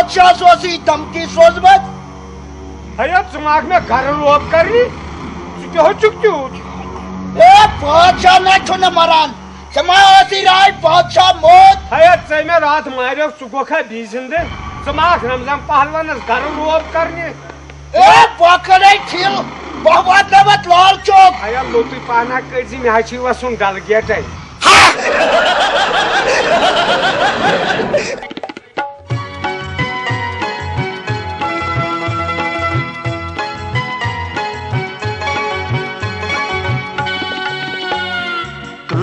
बादशाह धमकी सोजमत हया चुमाक में घर रोब करनी हो चुक ए बादशाह न छुन मरान समासी राय बादशाह मौत हया चे में रात मारियो सुगोखा बीजिंदे चुमाक रमजान पहलवानस घर रोब करनी ए बकरे खिल बहुत नवत लाल चौक हया लोटी पाना कजी में हाची वसुन डल गेट है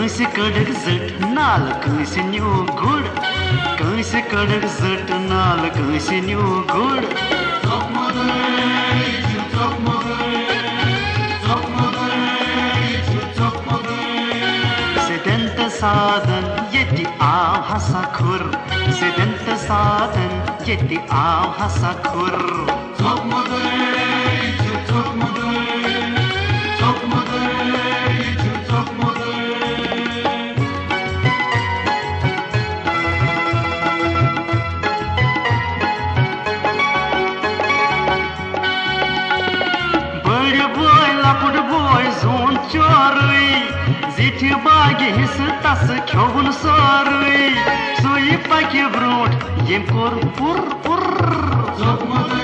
Kansi kadak zat naal kansi new good Kansi kadak zat naal kansi new good Chok modur Sedenta sadan yeti aav hasakhur Sedenta sadan yeti aav hasakhur Chok modur Ziti bagi his tas khyovun sarui Sui paki brot yem kor pur pur Chok modur